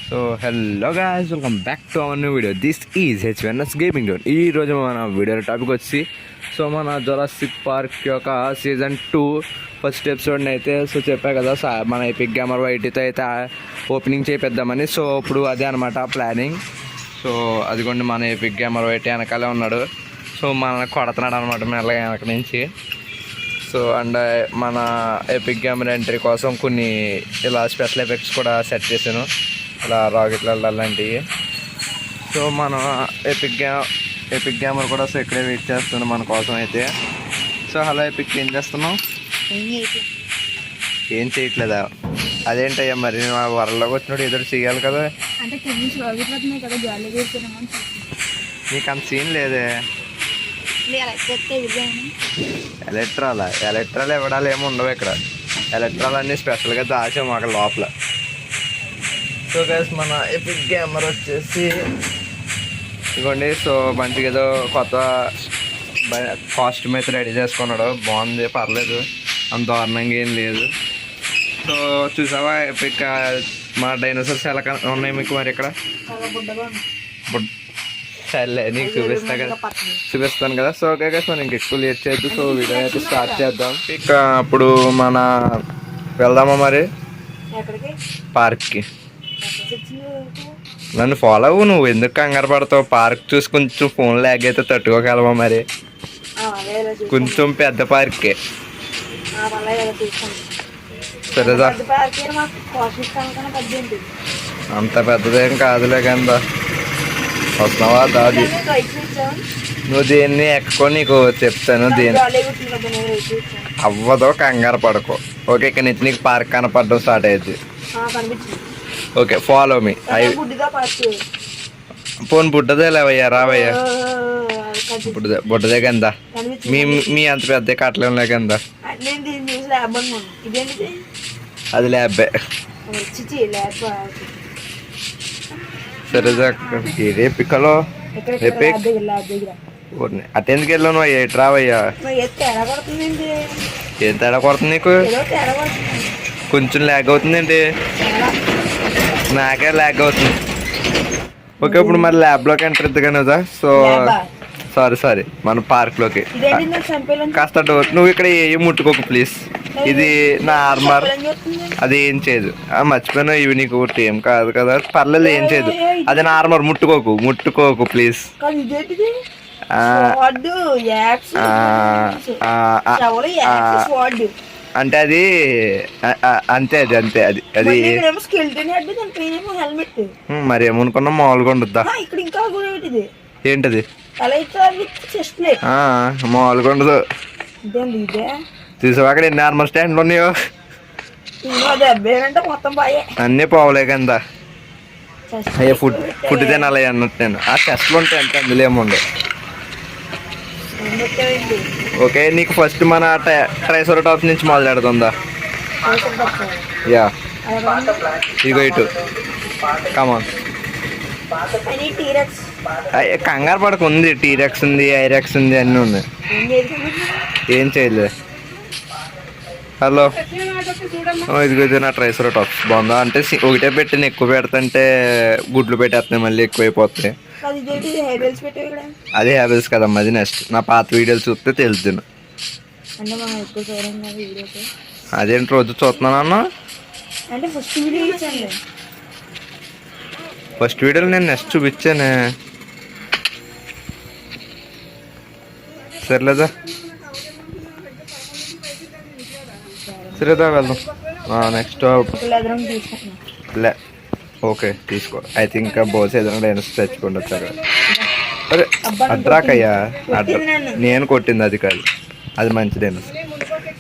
So hello guys, welcome back to our new video. This is HNIs gaming zone. ఈ రోజు మన video topic వచ్చి మన Jurassic park యొక్క సీజన్ 2 ఫస్ట్ ఎపిసోడ్ని అయితే చెప్పా కదా, మన ఎపిక్ గేమర్ వైటీతో అయితే ఓపెనింగ్ చేపిద్దామని. సో ఇప్పుడు అదే అనమాట ప్లానింగ్. సో అదిగోండి మన ఎపిక్ గేమర్ వైటీ వెనకాలే ఉన్నాడు. సో మనల్ని కొడుతున్నాడు అనమాట మెల్లగా వెనక నుంచి. సో అండ్ మన ఎపిక్ గేమర్ ఎంట్రీ కోసం కొన్ని ఇలా స్పెషల్ ఎఫెక్ట్స్ కూడా సెట్ చేశాను, ఇలా రాకెట్లు అలాంటివి. సో మన ఎపిక్ గేమర్ కూడా సో ఇక్కడే వెయిట్ చేస్తుంది మన కోసం అయితే. సో హలో ఎపిక్, ఏం చేస్తున్నావు? ఏం చేయట్లేదా? అదేంటయ్యా మరి వరల్డ్లోకి వచ్చినప్పుడు ఎదురు చేయాలి కదా. నీకు అంత సీన్ లేదే. ఎలక్ట్రాల్ ఇవ్వడాలు ఏమి ఉండవు ఇక్కడ. ఎలక్ట్రాల్ అన్నీ స్పెషల్గా దాచాము అక్కడ లోపల. సో గైస్ మన ఎపిక్ గేమర్ వచ్చేసి ఇదిగోండి. సో మంచిగా ఏదో కొత్త కాస్ట్యూమ్ అయితే రెడీ చేసుకున్నాడు. బాగుంది, పర్లేదు, అంత దారుణంగా ఏం లేదు. సో చూసావా ఎపిక్ మా డైనోసార్స్ ఎలా ఉన్నాయి మీకు మరి ఇక్కడ? సర్లే నీకు చూపిస్తాను కదా. సో ఓకే గైస్, మనం ఇంకెక్కువ లేట్ చేయొద్దు. సో వీడియో అయితే స్టార్ట్ చేద్దాం. ఇక అప్పుడు మన వెళ్దామా మరి పార్క్కి? నన్ను ఫాలో అవ్వు, నువ్వు ఎందుకు కంగారు పడతావు? పార్క్ చూసి కొంచెం ఫోన్ ల్యాగ్ అయితే తట్టుకోగలవా మరి? కొంచెం పెద్ద పార్కే. సరేదా, అంత పెద్దదేం కాదులే కదా. వస్తున్నావా దాది? నువ్వు దేన్ని ఎక్కకో, నీకు చెప్తాను. దేని అవ్వదో, కంగారు పడకో. ఓకే, ఇక్కడ నుంచి నీకు పార్క్ కనపడడం స్టార్ట్ అయ్యింది. Okay, follow me. పోను బుడ్డదే లేవయ్యా, రావయ్యా. బుడ్డదే కందా, మీ అంత పెద్ద కట్టలేం లేకందా. అది ల్యాబే. సరే ఇదే పిక్కలో అటెందుకు వెళ్ళాను అయ్యా? ఇటు రావయ్యా. ఏం తేడా కొడుతుంది నీకు? కొంచెం ల్యాగ్ అవుతుందండి, నాకే ల్యాగ్ అవుతుంది. ఓకే, ఇప్పుడు మరి ల్యాబ్లోకి ఎంటర్ ఇద్దు కదా. సో సారీ మన పార్క్లోకి కాస్త డోర్. నువ్వు ఇక్కడ ఏం ముట్టుకోకు ప్లీజ్. ఇది నా ఆర్మర్, అది ఏం చేయదు. మర్చిపోయినా, ఇవి నీకు ఏం కాదు కదా, పర్లేదు, ఏం చేయదు. అది నా ఆర్మర్, ముట్టుకోకు ప్లీజ్. అంటే అది అంతే అది మరి ఏమనుకున్నా మామూలుగా ఉండద్దా? ఏంటది? మామూలుగా ఉండదు. చూసావా అక్కడ ఎన్ని నార్మల్ స్టాండ్లు ఉన్నాయో? అన్నీ పోవలే కదా. అయ్యా ఫుడ్ తినాలి అన్నట్టు నేను. ఆ టెస్ట్లు ఉంటాయి అంతే, అందులో ఏముండవు. ఓకే, నీకు ఫస్ట్ మన ట్రైసెరాటాప్స్ నుంచి మొదలెడుతుందా? యా, ఇగో ఇటు కమాన్. కంగారు పడకు, ఉంది టీరెక్స్ ఉంది, ఐరెక్స్ ఉంది, అన్నీ ఉన్నాయి. ఏం చేయలేదు. హలో, ఇదిగో నా ట్రైసెరాటాప్స్ బాగుందా? అంటే ఒకటే పెట్టిన, ఎక్కువ పెడతంటే గుడ్లు పెట్టేస్తున్నాయి, మళ్ళీ ఎక్కువైపోతాయి. అదే హ్యాబిల్స్ కదమ్మా, అది నెక్స్ట్. నా పాత వీడియోలు చూస్తే తెలుస్తుంది. అదేంటి రోజు చూస్తున్నానన్నా? ఫస్ట్ వీడియోలో నేను నెక్స్ట్ చూపించానే. సరేలేదా వెళ్దాం. నెక్స్ట్ ఓకే తీసుకో. ఐ థింక్ బోస్ ఏదైనా డైనోసార్ తెచ్చుకోండి వచ్చాక. అరే అడ్రాకయ్యా, నేను కొట్టింది అది కాదు, అది మంచి డైనోసార్.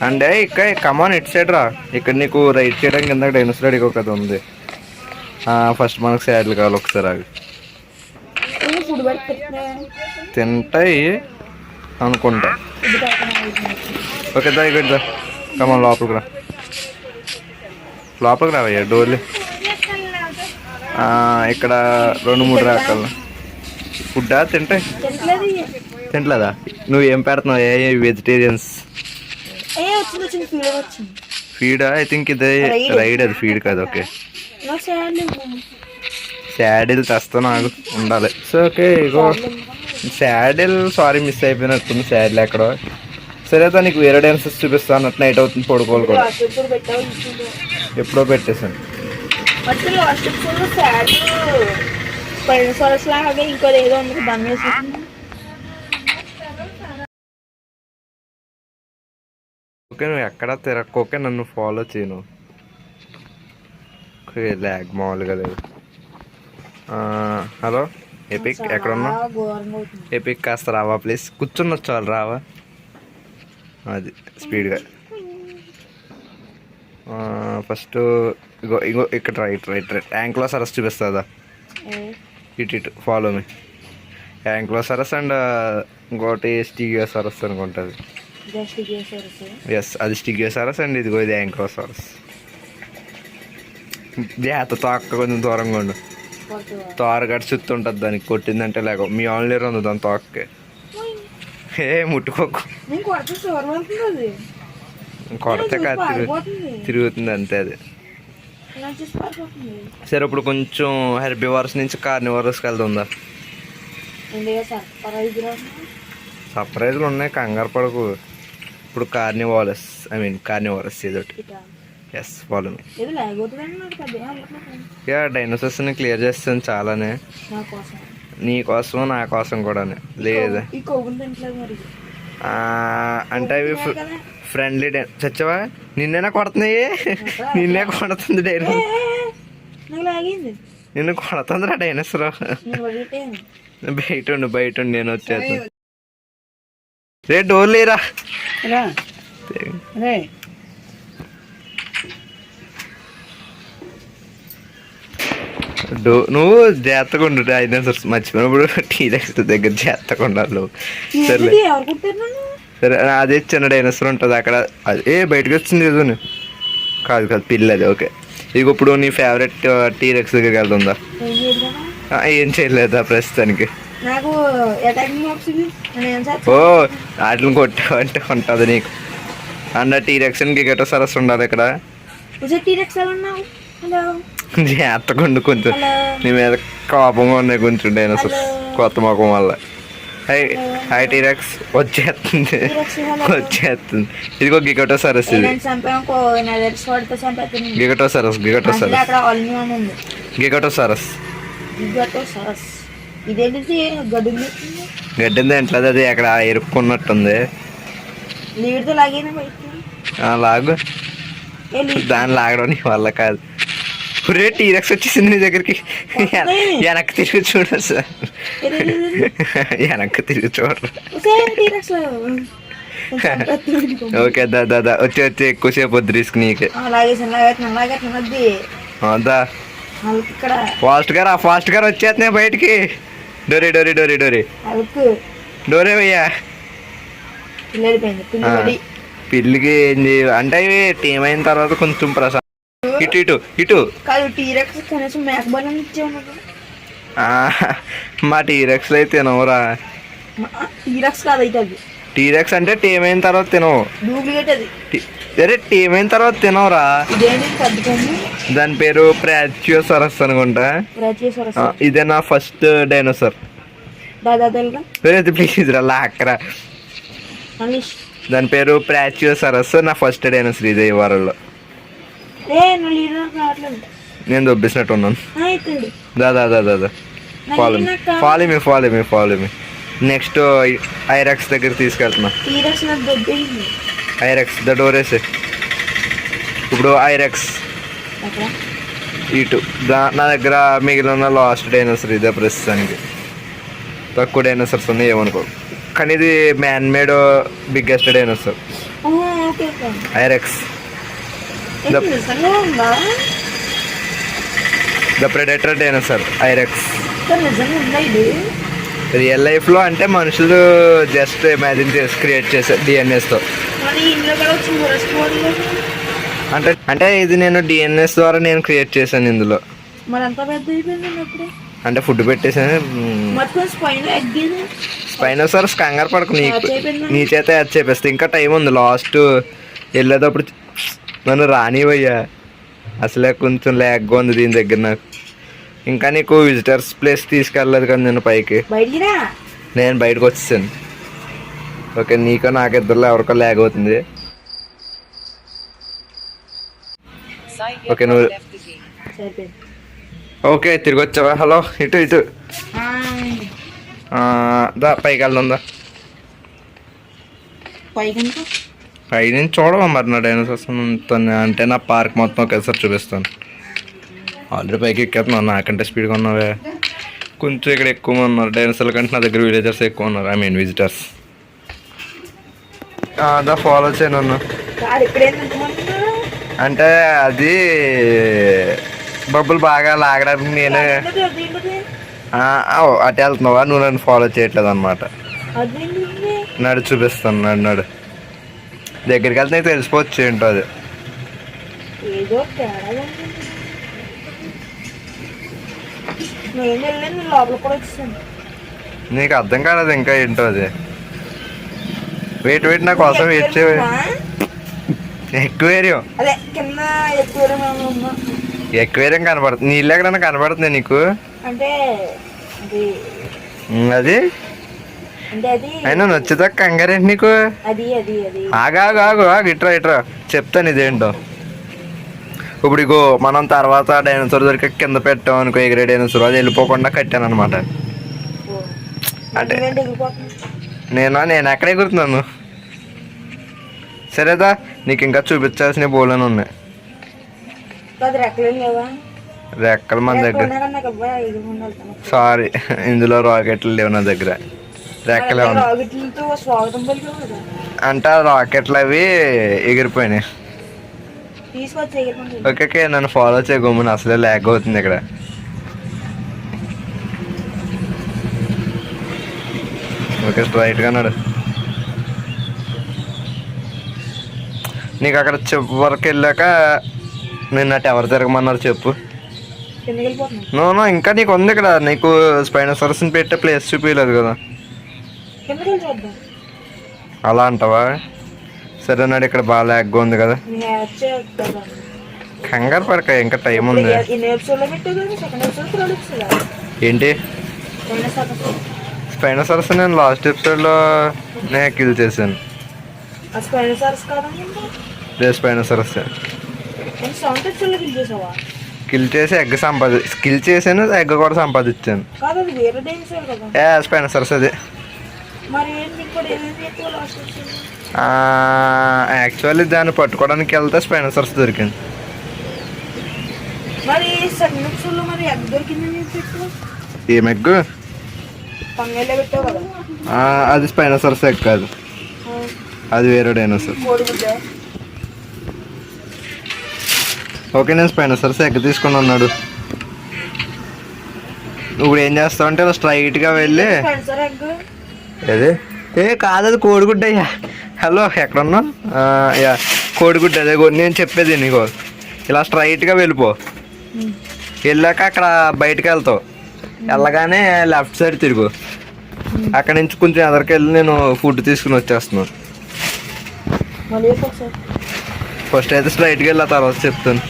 అంటే ఇక్కడ కమాన్ ఇటు సైడ్ రా. ఇక్కడ నీకు రైట్ చేయడానికి కింద డైనోసార్ అడిగి ఒకటి ఉంది. ఫస్ట్ మనకు సైడ్లు కావాలి, ఒకసారి అవి తింటాయి అనుకుంటా. ఓకే దా, ఇక్కడ దా, కమాన్ లోపలికి రావయ్యా. డోర్లు ఇక్కడ 2-3 రకాలు ఫుడ్డా తింటాయి. తింటలేదా? నువ్వు ఏం పెడుతున్నావు? ఏ వెజిటేరియన్స్ ఫీడా? ఐ థింక్ ఇదే రైడ్, అది ఫీడ్ కాదు. ఓకే, శాడిల్ తెస్తా నాకు ఉండాలి. సో ఓకే ఇగో శాడిల్ సారీ మిస్ అయిపోయినట్టుంది శాడిల్ ఎక్కడో. సరే అయితే నీకు వేరే డాన్సెస్ చూపిస్తాను. అన్నట్టు నైట్ అవుతుంది పడుకోవాలి కూడా. ఎప్పుడో పెట్టేశాను. ఓకే నువ్వు ఎక్కడ తిరక్కోకే నన్ను ఫాలో చేయను. ల్యాగ్ మామూలుగా లేదు. హలో ఎపిక్ ఎక్కడ ఉన్నావు? ఎపిక్ కాస్త రావా ప్లీజ్. కూర్చున్న చాలు రావా. అది స్పీడ్గా ఫస్ట్ ఇగో ఇగో ఇక్కడ రైట్ రైట్ రైట్ యాంక్లోసరస్ చూపిస్తుందా? ఇటు ఫాలో మీ. యాంక్లోసరస్ అండ్ ఇంకోటి స్టిగియోసరస్ అనుకుంటుంది. ఎస్ అది స్టిగియోసరస్ అండ్ ఇదిగో ఇది యాంక్లోసరస్. జాత తోక కొంచెం దూరంగా ఉండు. తోరగట్టు చుట్టూ ఉంటుంది దానికి. కొట్టిందంటే లేక మీ ఆన్లైన్ ఉంది దాని తోకకి. ఏ ముట్టుకోకు. కొడితే కాదు తిరుగుతుంది అంతే అది. సరే ఇప్పుడు కొంచెం హెర్బివారస్ నుంచి కార్నివారస్కి వెళ్తుందా? సర్ప్రైజ్లు ఉన్నాయి కంగారు పడకు. ఇప్పుడు కార్నివారస్ ఏదోటి. Yes follow me. యా డైనోసార్స్ని క్లియర్ చేస్తాను చాలానే. నీ కోసం నా కోసం కూడా లేదా అంటే అవి ఫ్రెండ్లీ చచ్చవా నిన్నేనా కొడుతున్నాయి? నిన్నే కొడుతుంది డైనో. నిన్ను కొడుతుందిరా డైనోసర్. బయట ఉండు నేను వచ్చేస్తాను. రే డోర్ లేరా. నువ్వు జాగ్రత్తగా ఉండు. డైనోసార్స్ మర్చిపోయినప్పుడు టీరెక్స్ దగ్గర జాగ్రత్తగా ఉండాలి. సరే సరే అదే చిన్న డైనోసార్ ఉంటుంది అక్కడ. అదే బయటకు వచ్చింది ఏదో. కాదు పిల్లి అది. ఓకే ఇక ఇప్పుడు నీ ఫేవరెట్ టీరెక్స్ దగ్గరికి వెళ్తుందా? ఏం చేయలేదా ప్రస్తుతానికి? ఓ వాటిని కొట్టావంటే ఉంటుంది నీకు. అన్న టీరెక్స్ అని గిగటోసారస్ ఉండాలి ఇక్కడ. జాగ్రత్తగా కొంచెం నీ మీద కోపంగా ఉన్నాయి కొంచెం డైనోసార్స్ కొత్త మొఖం వల్ల. హై టీరెక్స్ వచ్చేస్తుంది. ఇదిగో గిగటోసారస్. ఇది గిగటోసారస్ గడ్డింది ఎంట్లేదు. అది అక్కడ ఎరుక్కున్నట్టుంది. లాగు. దాన్ని లాగడం నీ వల్ల కాదు. రే టీరెక్స్ వచ్చేసింది నీ దగ్గరికి. వెనక్కి తిరిగి చూడ సార్. వెనక్కి తిరిగి చూడరా. ఓకే దాదా వచ్చి ఎక్కువసేపు వద్దు రిస్క్ నీకే. ఫాస్ట్ గా వచ్చేస్తున్నాయి బయటికి. డోరే భయ్యా. పిల్లికి ఏం చేయ అంటే ఇవి టీం అయిన తర్వాత కొంచెం ప్రశాంతం. ఇటు మా టీరెక్స్ అయితే తినవురా. టీరెక్స్ అంటే టీం అయిన తర్వాత తినవు. అరే టీం అయిన తర్వాత తినవురా. దాని పేరు బ్రాచియోసారస్ అనుకుంటా. ఇదే నా ఫస్ట్ డైనోసార్. ప్లీజ్ రా లాక్కరా. దాని పేరు బ్రాచియోసారస్. నా ఫస్ట్ డైనోసార్ ఇదే ఈ వారంలో. నేను దొబ్బేసినట్టు ఉన్నాను. దాదా ఫాలో మీ. నెక్స్ట్ ఐరెక్స్ దగ్గర తీసుకెళ్తున్నా. ఐరెక్స్ ద డోరేస్. ఇప్పుడు ఐరెక్స్ ఇటు నా దగ్గర మిగిలిన లాస్ట్ డైనోసార్ ఇదే ప్రస్తుతానికి. తక్కువ డైనోసార్స్ ఉన్నాయి ఏమనుకో, కానీ ఇది man made biggest dinosaur I Rex. The predator dinosaur I Rex. Real లైఫ్లో అంటే మనుషులు జస్ట్ ఇమాజిన్ చేసి క్రియేట్ చేశారు డిఎన్ఎస్తో. అంటే ఇది నేను డిఎన్ఎస్ ద్వారా నేను క్రియేట్ చేశాను ఇందులో. అంటే ఫుడ్ పెట్టేసాను. స్పైనోసారస్ కంగారు పడకు, నీ చేత యాడ్ చేపిస్తా. ఇంకా టైం ఉంది. లాస్ట్ వెళ్ళేటప్పుడు నన్ను రానివయ్యా. అసలే కొంచెం ల్యాగ్గా ఉంది దీని దగ్గర నాకు. ఇంకా నీకు విజిటర్స్ ప్లేస్ తీసుకెళ్ళలేదు కదా నేను పైకి. నేను బయటకు వచ్చేసాను. ఓకే, నీకో నాకిద్దరులో ఎవరికో ల్యాగ్ అవుతుంది. ఓకే నువ్వు ఓకే తిరిగి వచ్చావా? హలో, ఇటు ఇటు దా పైకి వెళ్దాం. దా పై నుంచి చూడవా మరి నా డైనోసార్స్ అంటే నా పార్క్ మొత్తం ఒకేసారి చూపిస్తాను. ఆల్రెడీ పైకి ఎక్కేస్తున్నావు, నాకంటే స్పీడ్గా ఉన్నావే. కొంచెం ఇక్కడ ఎక్కువ ఉన్నారు డైనోసార్ల కంటే నా దగ్గర విలేజర్స్ ఎక్కువ ఉన్నారు, ఐ మీన్ విజిటర్స్. దా ఫాలో చేయ నన్ను. అంటే అది బబ్బులు బాగా లాగడానికి నేనే అటు వెళ్తున్నావా? నువ్వు నన్ను ఫాలో చేయట్లేదు అనమాట. నడు చూపిస్తాను, నడు నడు. దగ్గరికి వెళ్తే నీకు తెలిసిపోవచ్చు ఏంటో అది. నీకు అర్థం కాలేదు ఇంకా ఏంటో అది. వెయిట్ వెయిట్ నా కోసం వెయిట్ చేయ. ఎక్వేరియం ఎక్వేరియం కనపడుతుంది. నీళ్ళు ఎక్కడైనా కనపడుతుంది నీకు? అది అయినా నచ్చుతా కంగారేంటి నీకు? ఆగాగు ఆగు ఆగు, ఇట్రా ఇట్రా చెప్తాను ఇదేంటో. ఇప్పుడు ఇగో మనం తర్వాత డైనోసార్ దొరికి కింద పెట్టాం అనుకో, ఎగిరే డైనోసార్, అది వెళ్ళిపోకుండా కట్టాను అనమాట. అంటే నేను ఎక్కడ ఎగురుతున్నాను? సరేదా, నీకు ఇంకా చూపించాల్సిన బోలని ఉన్నాయి. రెక్కలు మన దగ్గర, సారీ ఇందులో రాకెట్లు లేవు నా దగ్గర. రెక్కలే అంటే రాకెట్లు అవి ఎగిరిపోయినాయి. ఓకే నన్ను ఫాలో చేయ గమ్మున, అసలే ల్యాగ్ అవుతుంది ఇక్కడ. ఓకే స్ట్రైట్గా నడు. నీకు అక్కడ వరకు వెళ్ళాక నిన్న ఎవరు తిరగమన్నారు చెప్పు. నో ఇంకా నీకు ఉంది ఇక్కడ, నీకు స్పైనోసారస్ని పెట్టే ప్లేస్ చూపించలేదు కదా. అలా అంటావా? సరే నాడు, ఇక్కడ బాగా ల్యాగ్గా ఉంది కదా. కంగారు పడక, ఇంకా టైం ఉంది. ఏంటి స్పైనోసారస్? నేను లాస్ట్ ఎపిసోడ్లో నేను కిల్ చేశాను. స్పైనోసారస్ కిల్ చేసి ఎగ్ కిల్ చేశాను, ఎగ్ కూడా సంపాదించాను. స్పైనోసారస్ అది. యాక్చువల్లీ దాన్ని పట్టుకోవడానికి వెళ్తే స్పైనోసారస్ దొరికింది. ఏం ఎగ్గు? అది స్పైనోసారస్ ఎగ్ కాదు, అది వేరే డైనోసార్. ఓకే నేను స్పైనోసారస్ ఎగ్ తీసుకుని ఉన్నాడు. ఇప్పుడు ఏం చేస్తావు అంటే ఇలా స్ట్రైట్గా వెళ్ళి, అదే కాదు అది కోడిగుడ్డ. అయ్యా హలో, ఎక్కడున్నా? యా కోడిగుడ్డ, అదే నేను చెప్పేది నీకు. ఇలా స్ట్రైట్గా వెళ్ళిపో, వెళ్ళాక అక్కడ బయటకు వెళ్తావు, వెళ్ళగానే లెఫ్ట్ సైడ్ తిరుగు. అక్కడ నుంచి కొంచెం ఎదరికి వెళ్ళి నేను ఫుడ్ తీసుకుని వచ్చేస్తున్నాను. ఫస్ట్ అయితే స్ట్రైట్గా వెళ్ళా, తర్వాత చెప్తాను.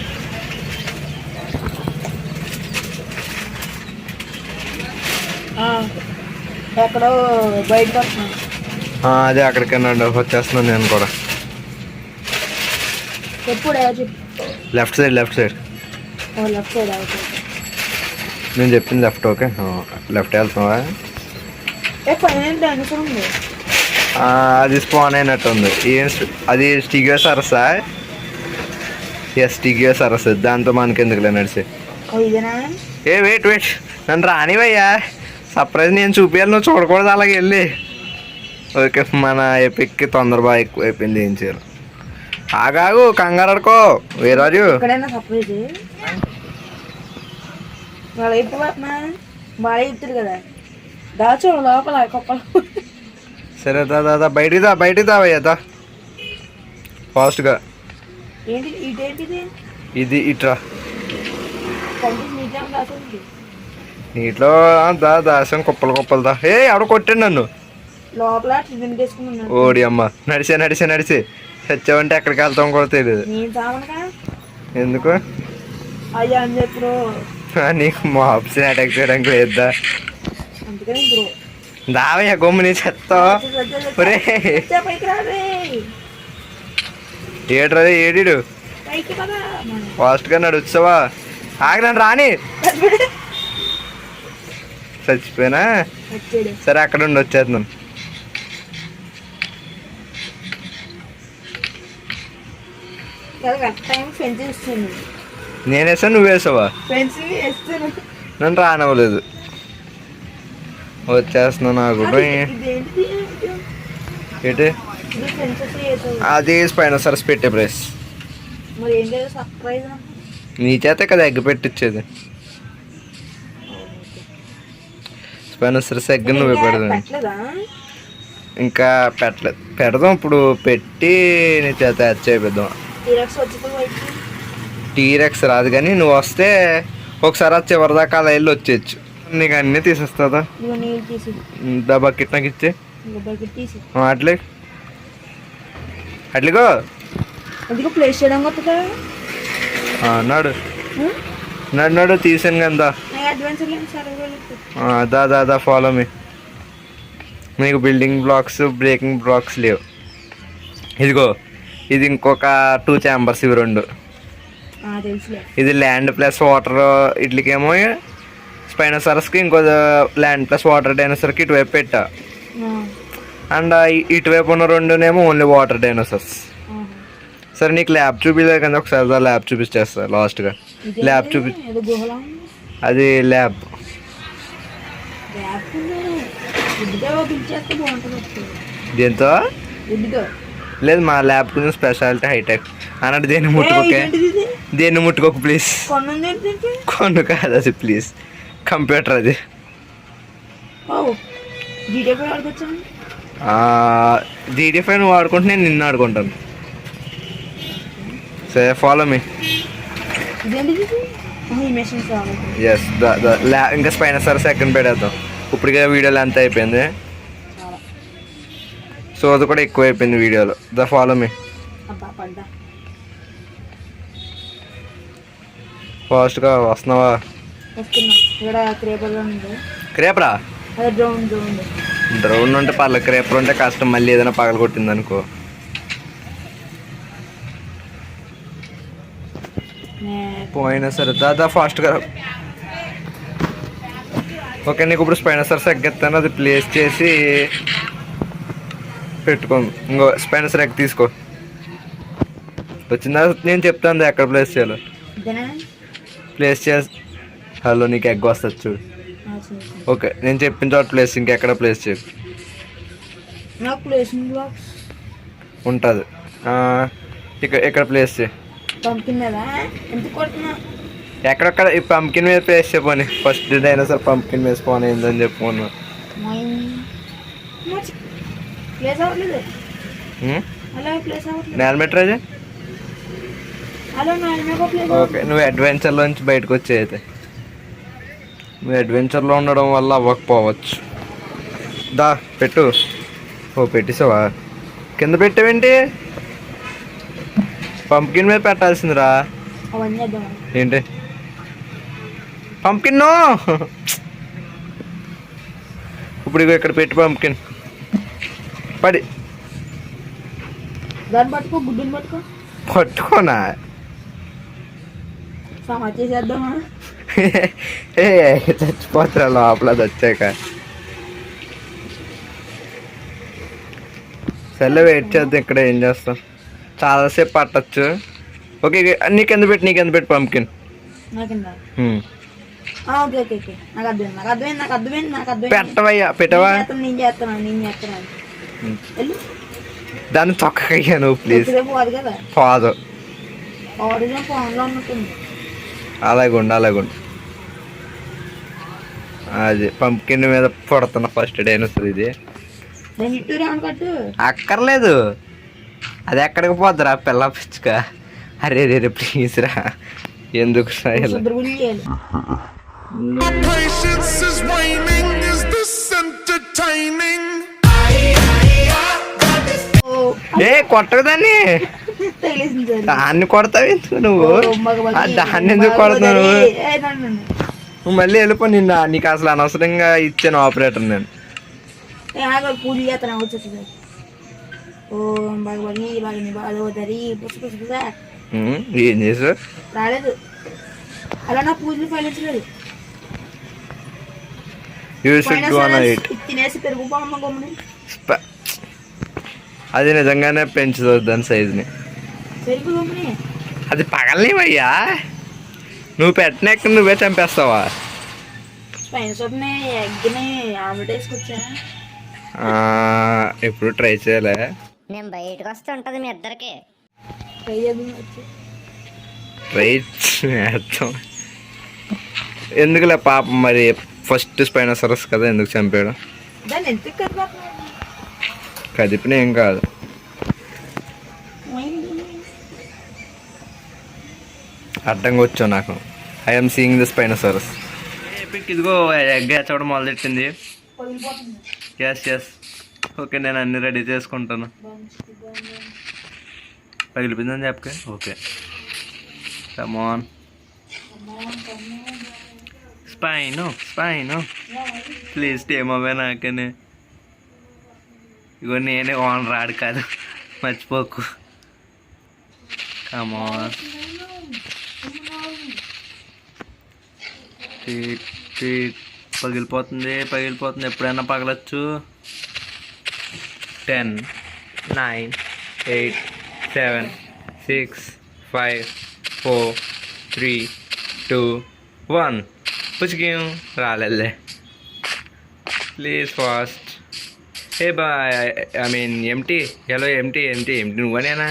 అదే అక్కడికన్నా వచ్చేస్తున్నాను నేను కూడా. లెఫ్ట్ సైడ్ నేను చెప్పింది లెఫ్ట్. ఓకే లెఫ్ట్ వెళ్తున్నావా? అది స్పాన్ అయినట్టు ఉంది. అది స్టిగియోసారసా? ఎస్ స్టిగియోసారస్. దాంతో మనకి ఎందుకులే నడిచి. వెయిట్ నన్ను రానివయ్యా, సర్ప్రైజ్ నేను చూపించాలి, నువ్వు చూడకూడదు అలాగే వెళ్ళి. ఓకే మన ఎపిక్కి తొందర బాగా ఎక్కువ అయిపోయింది, ఏం చేయాలి? ఆగాగు, కంగారు ఆడుకో. వేరాజు సరే దాదా బయటికి దావయ్యా ఫాస్ట్గా. ఇది ఇట్రా నీటిలో దాసం కుప్పలు దా. ఎవడ కొట్టాడు నన్ను? ఓడి అమ్మ, నడిచే చచ్చావంటే ఎక్కడికి వెళ్తాం కూడా తెలియదు. ఎందుకు అయ్యా అని బ్రో, నీకు మా ఆప్షన్ అటాక్ చేయడానికి లేద్దా? అందుకని బ్రో దావయ్య గమ్ముని చెత్తావు. ఒరే పైకి రాదే, ఏడ్రది ఏడిడు పైకి పదా ఫాస్ట్గా నడుస్తావా? ఆగనండి రాని చచ్చిపోయినా. వచ్చాడు. సరే అక్కడ ఉండి వచ్చేస్తున్నాను. టైం ఫెన్స్ ఇస్తుంది. నేను వేసాను నువ్వు వేసావా? ఫెన్స్ వేస్తాను. నన్ను రానవ్వలేదు. వచ్చేస్తున్నా నాకు ఇదేంటిది? ఏంటి ఇది ఫెన్సెస్ వేసావు. అది స్పైనోసారస్ పెట్టే ప్లేస్. మరి ఏం లేదు సర్ప్రైజ్ అంటే. నీ చేతే కదా ఎగ్ పెట్టించేది. స్పైనోసారస్ ఎగ్ నువ్వే పెడదాం. పెట్టలేదా? ఇంకా పెట్టలేదు, పెడదాం ఇప్పుడు. పెట్టి నీ చేత యాడ్ చేపిద్దాం. టీరెక్స్ రాదు కానీ నువ్వు వస్తే ఒకసారి అది చివరి దాకా అలా వెళ్ళి వచ్చేయచ్చు. నీకు అన్నీ తీసేస్తుందా? బకెట్ నాకు ఇచ్చే అట్లే అట్లేగో ప్లేస్ చేయడం కొత్తగా నాడు నడు నడు తీసాను కదా. దా ఫాలో మీ. నీకు బిల్డింగ్ బ్లాక్స్ బ్రేకింగ్ బ్లాక్స్ లేవు. ఇదిగో ఇది ఇంకొక 2 ఛాంబర్స్, ఇవి 2. ఇది ల్యాండ్ ప్లస్ వాటర్ ఇట్లకేమో స్పైనోసారస్కి, ఇంకో ల్యాండ్ ప్లస్ వాటర్ డైనోసార్కి ఇటువైపు పెట్టా. అండ్ ఇటువైపు ఉన్న 2నేమో ఓన్లీ వాటర్ డైనోసార్స్. సరే నీకు ల్యాబ్ చూపించలేదు కదా, ఒకసారి ల్యాబ్ చూపించేస్తా లాస్ట్గా. ల్యాబ్ అది ల్యాబ్. దేంతో లేదు, మా ల్యాబ్ కొంచెం స్పెషాలిటీ హైటెక్ అన్నట్టు. దేన్ని ముట్టుకోకు ప్లీజ్. కొను కాదు అది ప్లీజ్, కంప్యూటర్ అది. జీటీఎఫ్ నువ్వు ఆడుకుంటే నేను నిన్ను ఆడుకుంటాను. సరే ఫాలో మీ. ఎస్ ఇంకా స్పైనోసారస్ సెకండ్ పెడేద్దాం. ఇప్పటికే వీడియోలో ఎంత అయిపోయింది, సో అది కూడా ఎక్కువ అయిపోయింది వీడియోలో. Follow me. ఫాస్ట్గా వస్తున్నావా? క్రేపరా? డ్రోన్ ఉంటే పర్లేదు, క్రేపర్ ఉంటే కష్టం. మళ్ళీ ఏదైనా పగల కొట్టింది అనుకో. పోయినా సరే దాదా ఫాస్ట్గా. ఓకే నీకు ఇప్పుడు స్పైనోసారస్ ఎగ్గెత్తాను, అది ప్లేస్ చేసి పెట్టుకో. ఇంకో స్పైనోసారస్ ఎగ్ తీసుకో. వచ్చిందా? నేను చెప్తాను ఎక్కడ ప్లేస్ చేయాలో. ప్లేస్ చేసి హలో నీకు ఎగ్ వస్తుంది చూడు. ఓకే నేను చెప్పిన చోట ప్లేస్, ఇంకెక్కడ ప్లేస్ చేయదు ఉంటుంది. ఇక్కడ ప్లేస్ చేయి. ఎక్కడెక్కడ ఈ పంకిన్ మీద ప్లేస్ చెప్పని. ఫస్ట్ డైనోసార్ పంకిన్ మీద స్పాన్ అయిందని చెప్పుకున్నా. నేలమెట్రాజే. ఓకే నువ్వు అడ్వెంచర్లో నుంచి బయటకు వచ్చే. అయితే నువ్వు అడ్వెంచర్లో ఉండడం వల్ల అవ్వకపోవచ్చు. దా పెట్టు. ఓ పెట్టేసావా? కింద పెట్టావేంటి? పంకిన్ మీద పెట్టాల్సిందిరా. ఏంటి పంకిన్? ఇప్పుడు ఇగో ఇక్కడ పెట్టి పంకిన్ పడి పట్టుకోనా? చచ్చిపోతున్నా లోపల వచ్చాక. సర్లే వెయిట్ చేద్దాం. ఇక్కడ ఏం చేస్తాం, చాలాసేపు పట్టచ్చు. ఓకే నీకెందు పెట్టి పంకిన్. పెట్టవయ్యా పెట్టవా? దాన్ని తొక్కయ్యా నువ్వు ప్లీజ్. పోదు. అలాగుండు. అది పంకిన్ మీద పడుతున్న ఫస్ట్ డైనోసార్ ఇది. అక్కర్లేదు, అది ఎక్కడికి పోద్దురా పిల్ల పిచ్చుక. అరే రే ప్లీజ్ రా, ఎందుకు ఏ కొట్టకు దాన్ని. తగిలేసింది సార్. దాన్ని కొడతావు ఎందుకు నువ్వు? ఓ మగవాడి, దాన్ని ఎందుకు కొడతావు నువ్వు? ఏ నన్ను. నువ్వు మళ్ళీ వెళ్ళిపో. నిన్న నీకు అసలు అనవసరంగా ఇచ్చాను ఆపరేటర్ నేను. ఏ ఆగో పూజ చేస్తాను వచ్చేసి సార్. ఓం భగవని భగని బాధోదరి పుస్తక సార్. ఏం చేసావు? రాలేదు, అలా నా పూజలు ఫలించలేదు. You should go on it. తినేసి పెరుగుపోమ్మ గమ్ముని. అది నిజంగానే పెంచుతుంది దాని సైజుని. పెరుగు గమ్ముని. అది పగలనివయ్యా. నువ్వు పెట్టిన ఎక్కడ నువ్వే చంపేస్తావా? పైన సొప్పుని ఎగ్ని ఆమ్లెట్ వేసుకొచ్చా. ఎప్పుడు ట్రై చేయలే. నేను బయటకు వస్తే ఉంటుంది మీ ఇద్దరికి. ట్రై చేద్దాం వచ్చి. ట్రై చేద్దాం. ఎందుకులే పాపం, మరి ఫస్ట్ స్పైనోసారస్ కదా, ఎందుకు చంపాడు? దాన్ని ఎందుకు కదిపోతున్నాడు? కదిపిన ఏం కాదు. అడ్డంగా వచ్చావు నాకు. I'm seeing the Spinosaurus. ఇదిగో ఎగ్ హెచ్చవడం మొదలెట్టింది. ఎస్ ఎస్ ఓకే, నేను అన్ని రెడీ చేసుకుంటాను. పగిలిపోయిందని చెప్పకే. Okay come on. స్పైను ప్లీజ్ టేమ్ అవే నాకనే. ఇగో నేనే ఓనర్ రాడు కాదు, మర్చిపోకు. కమాన్. పగిలిపోతుంది. ఎప్పుడైనా పగలచ్చు. 10 9 8 7 6 5 4 3 2 1. పుచ్చుకేం రాలేదులే. Please fast. Hey boy, I mean ఎంటీ. హలో ఎంటీ నువ్వనేనా?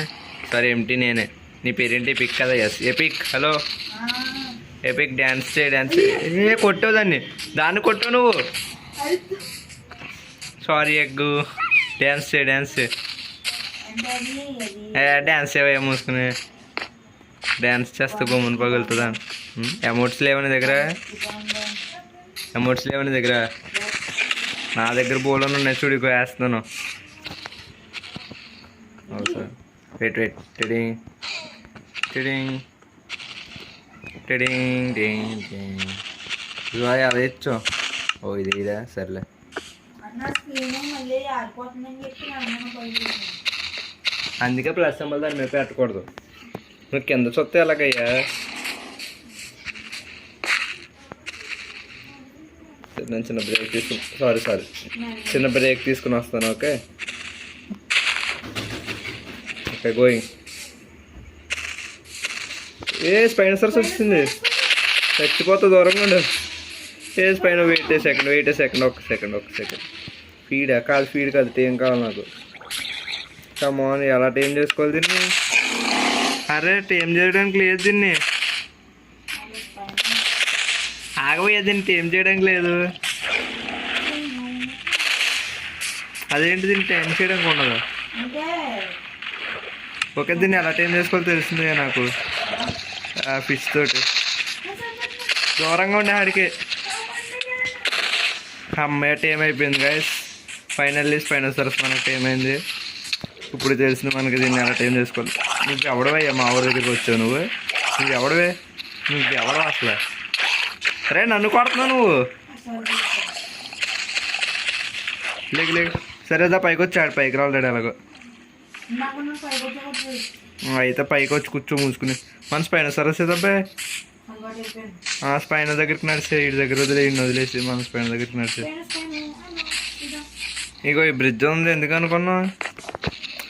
సారీ ఎంటీ నేనే. నీ పేరేంటి? ఎపిక్ కదా? Yes Epic. Hello Epic. Dance ఏ కొట్టావు దాన్ని కొట్టావు నువ్వు. Sorry egg. డ్యాన్స్ డ్యాన్స్ ఏవో మూసుకుని డ్యాన్స్ చేస్తే గమ్మున పగులుతుందా? అమౌంట్స్ లేవని దగ్గర? నా దగ్గర బోలను ఉన్నాయి చూడు, వేస్తున్నాను. వెయిట్ అది ఇచ్చో. ఓ ఇది ఇదా? సర్లే. అందుకే ప్లస్ సింబల్ దాని మీద పెట్టకూడదు. నువ్వు కింద చూస్తే ఎలాగయ్యా? నేను చిన్న బ్రేక్ తీసుకుని చిన్న బ్రేక్ తీసుకుని వస్తాను. Okay going. ఏ స్పైనోసారస్ వచ్చింది, చచ్చిపోతా దూరంగా ఉండు. ఏ స్పైన్ వెయిట్ సెకండ్ ఒక సెకండ్. ఫీడ్ కాదు టేం కావాలి నాకు. కమాన్, ఎలా టేం చేసుకోవాలి దీన్ని? అరే టేం చేయడానికి లేదు దీన్ని. ఆగబోయే దీన్ని టేం చేయడానికి లేదు. అదేంటి దీన్ని టైం చేయడానికి ఉండదు? ఓకే, దీన్ని ఎలా టైం చేసుకోవాలో తెలిసిందే నాకు. ఫిష్ తోటి దూరంగా ఉండే ఆడికి. అమ్మాయి టైం అయిపోయింది గైస్. ఫైనల్లీ స్పైనోసారస్ మనకు టైం అయింది. ఇప్పుడు తెలిసింది మనకి దీన్ని ఎలా టైం చేసుకోవాలి. నువ్వు ఎవడవయ్యా మా ఊరి దగ్గరికి వచ్చావు? నువ్వు ఎవడవే అసలు? సరే నన్ను కొడుతున్నావు నువ్వు. లేక సరేదా పైకి వచ్చాడు. పైకి రాలేడు ఎలాగో. అయితే పైకి వచ్చి కూర్చో మూసుకుని. మన స్పైనోసారస్ ఏదబ్బాయి స్పైన్ దగ్గరికి నడిచే. ఇటు దగ్గర వదిలేసి మన స్పైన్ దగ్గరికి నడిచే. ఇగో ఈ బ్రిడ్జ్ ఉంది, ఎందుకు అనుకున్నా?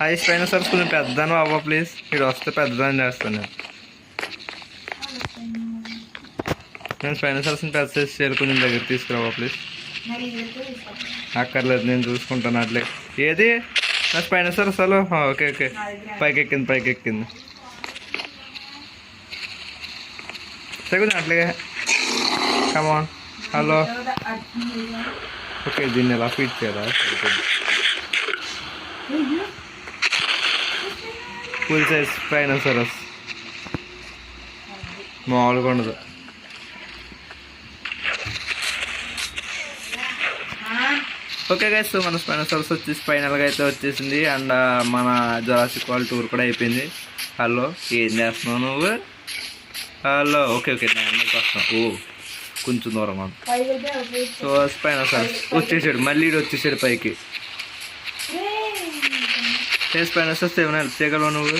అది స్పైనోసారస్ కొంచెం పెద్దను అవ్వ ప్లీజ్. ఇటు వస్తే పెద్దదని చేస్తాను నేను స్పైనోసారస్ని పెద్ద చేయాలి. కొంచెం దగ్గర తీసుకురావా ప్లీజ్. అక్కర్లేదు, నేను చూసుకుంటాను అట్లే. ఏది నా స్పైనోసారస్? హలో ఓకే పైకి ఎక్కింది. సరే కొంచెం అట్లాగే. కమాన్. హలో ఓకే, దీన్ని ఎలా ఫీడ్ చేయాలా? ఫుల్ సైజ్ స్పైనోసారస్ మామూలుగా ఉండదు. ఓకే గైస్, సో మన స్పైనోసారస్ వచ్చేసి ఫైనల్గా అయితే వచ్చేసింది. అండ్ మన జురాసిక్ వరల్డ్ టూర్ కూడా అయిపోయింది. హలో, ఏం చేస్తున్నావు నువ్వు? హలో, ఓకే ఓకే, నేను అన్నకి వస్తాను. ఓ కొంచెం దూరం ఉంది. సో పైన సార్ వచ్చేసాడు, మళ్ళీ వచ్చేసాడు పైకి. ఫేస్ పైన వస్తే ఏమైనా హెల్ప్ చేయగలవు నువ్వు?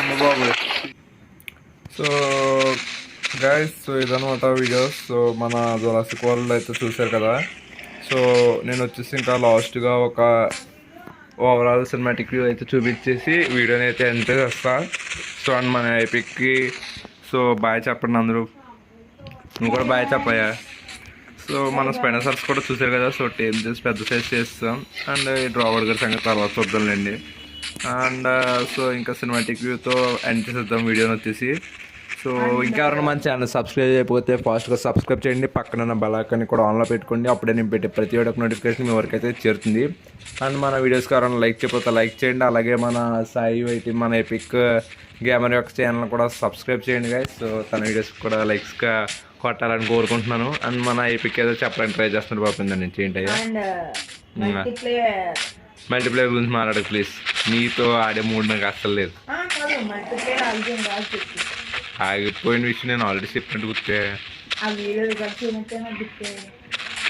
అమ్మ బాబు. సో గైస్, సో ఇదన్నమాట వీడియో. సో మన జురాసిక్ వరల్డ్ అయితే చూశారు కదా. సో నేను వచ్చేసి ఇంకా లాస్ట్గా ఒక ఓవరాల్ సినిమాటిక్ వ్యూ అయితే చూపించేసి వీడియోని అయితే ఎండ్ చేస్తా. సో అండ్ మన ఎపిక్కి సో బాయ్ చెప్పండి అందరూ. నువ్వు కూడా బాయ్ చెప్పాయా. సో మన స్పైనోసార్స్ కూడా చూసారు కదా. సో టేమ్ చేసి పెద్ద సైజ్ చేస్తాం. అండ్ ఈ డ్రావర్ గారి సంగతి తర్వాత చూద్దాంలేండి. అండ్ సో ఇంకా సినిమాటిక్ వ్యూతో ఎండ్ చేసేద్దాం వీడియోని వచ్చేసి. సో ఇంకా ఎవరైనా మన ఛానల్ సబ్స్క్రైబ్ చేయకపోతే ఫాస్ట్గా సబ్స్క్రైబ్ చేయండి. పక్కన బెల్ ఐకాన్ కూడా ఆన్లో పెట్టుకోండి. అప్పుడే నేను పెట్టే ప్రతి వీడియోకి నోటిఫికేషన్ మీ వరకు అయితే చేరుతుంది. అండ్ మన వీడియోస్కి ఎవరైనా లైక్ చేయకపోతే లైక్ చేయండి. అలాగే మన సాయి అయితే మన ఎపిక్ గేమర్ యొక్క ఛానల్ కూడా సబ్స్క్రైబ్ చేయండి గైస్. సో తన వీడియోస్కి కూడా లైక్స్గా కొట్టాలని కోరుకుంటున్నాను. అండ్ మన ఎపిక్ ఏదో చెప్పడానికి ట్రై చేస్తున్నారు పాపం దాని నుంచి. ఏంటయ్యా మల్టీప్లేయర్ గురించి మాట్లాడదు ప్లీజ్. నీతో ఆడే మూడు నాకు అస్సలు లేదు. ఆగిపోయిన విషయం నేను ఆల్రెడీ చెప్పినట్టు గుర్తే.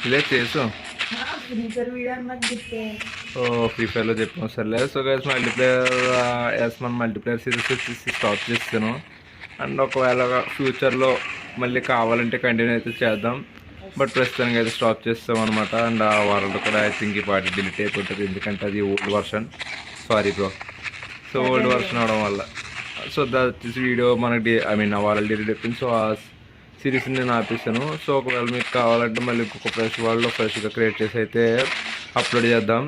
ఇదే చేసు ఫ్రీ ఫైర్లో చెప్పాను సర్లేదు. సో గైస్ మల్టీప్లేయర్ సిరీస్ వచ్చేసి స్టాప్ చేస్తాను. అండ్ ఒకవేళ ఫ్యూచర్లో మళ్ళీ కావాలంటే కంటిన్యూ అయితే చేద్దాం. బట్ ప్రస్తుతానికి అయితే స్టాప్ చేస్తాం అనమాట. అండ్ ఆ వరల్డ్ కూడా ఐ థింక్ ఈ పార్టీ డిలీట్ అయిపోతుంది, ఎందుకంటే అది old version. Sorry bro. So old version అవడం వల్ల సో దట్ వీడియో మనకి వరల్డ్ డిలీట్ అయిపోయింది. సో ఆ సిరీస్ని నేను ఆపిస్తాను. సో ఒకవేళ మీకు కావాలంటే మళ్ళీ ఇంకొక ఫ్రెష్ వరల్డ్లో ఫ్రెష్గా క్రియేట్ చేసి అయితే అప్లోడ్ చేద్దాం.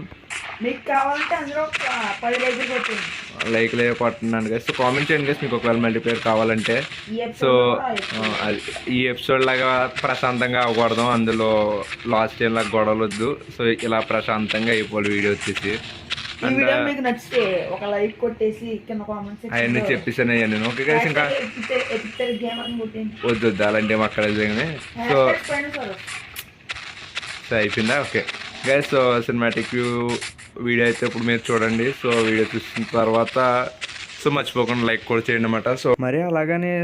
లైక్ పడుతున్నాను కదా. సో కామెంట్ చేయండి కదా మీకు ఒకవేళ మల్టీప్లేయర్ కావాలంటే. సో ఈ ఎపిసోడ్ లాగా ప్రశాంతంగా అవ్వకూడదు, అందులో లాస్ట్ ఇయర్ లాగా గొడవలు వద్దు. సో ఇలా ప్రశాంతంగా అయిపోవాలి వీడియో వచ్చేసి. అవన్నీ చెప్పేసాను నేను. ఓకే గైస్, ఇంకా వద్దు అలాంటి అక్కడ సో అయిపోయిందా? Okay guys, so cinematic video అయితే ఇప్పుడు మీరు చూడండి. సో వీడియో చూసిన తర్వాత సో మర్చిపోకుండా లైక్ కూడా చేయండి అన్నమాట. సో మరి అలాగనే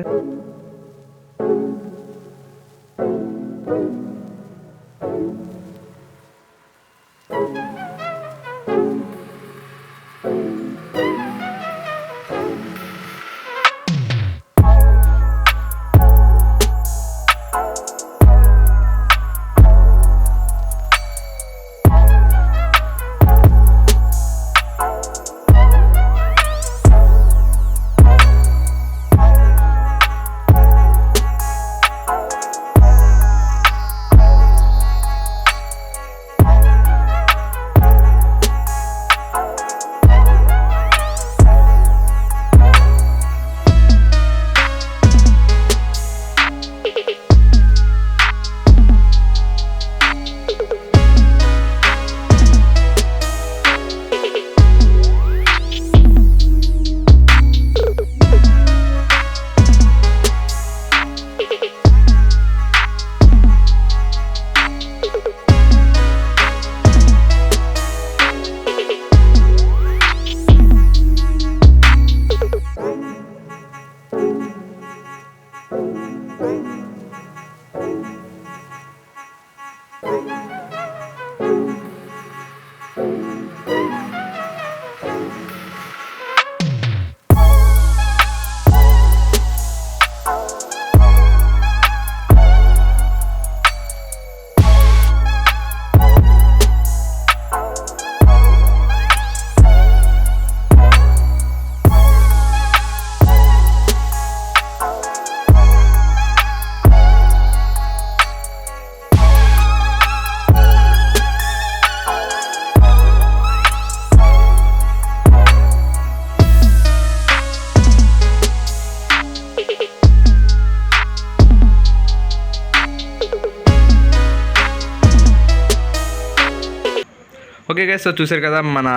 ఓకే గైస్, సో చూసారు కదా మన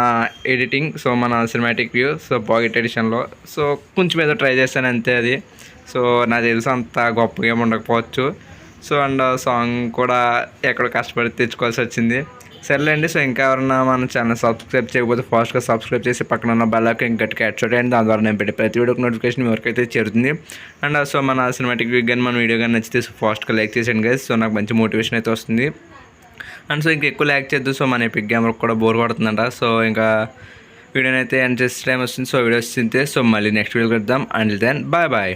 ఎడిటింగ్. సో మన సినిమాటిక్ వ్యూ సో పాకెట్ ఎడిషన్లో సో కొంచెం ఏదో ట్రై చేశాను అంతే. అది సో నాకు తెలుసు అంత గొప్పగా ఏమి ఉండకపోవచ్చు. సో అండ్ సాంగ్ కూడా ఎక్కడో కష్టపడి తెచ్చుకోవాల్సి వచ్చింది. సర్లేండి. సో ఇంకా ఎవరన్నా మన ఛానల్ సబ్స్క్రైబ్ చేయకపోతే ఫాస్ట్గా సబ్స్క్రైబ్ చేసి పక్కన ఉన్న బెల్లాకి ఇంకటికి యాడ్ చూడండి. దాని ద్వారా నేను పెట్టే ప్రతి వీడియోకి నోటిఫికేషన్ ఎవరికైతే చేరుతుంది. అండ్ సో మన సినిమాటిక్ వీక్ కానీ మన వీడియో కానీ నచ్చితే ఫాస్ట్గా లైక్ చేసేయండి గైస్. సో నాకు మంచి మోటివేషన్ అయితే వస్తుంది. అండ్ సో ఇంకా ఎక్కువ లైక్ చేద్దు. సో మన ఎపిక్ గేమర్కి కూడా బోర్ కొడుతుందంట. సో ఇంకా వీడియోని అయితే ఎండ్ చేసే టైం వస్తుంది. సో వీడియో వస్తుంది. సో మళ్ళీ నెక్స్ట్ వీడియో కలుద్దాం. And then bye bye.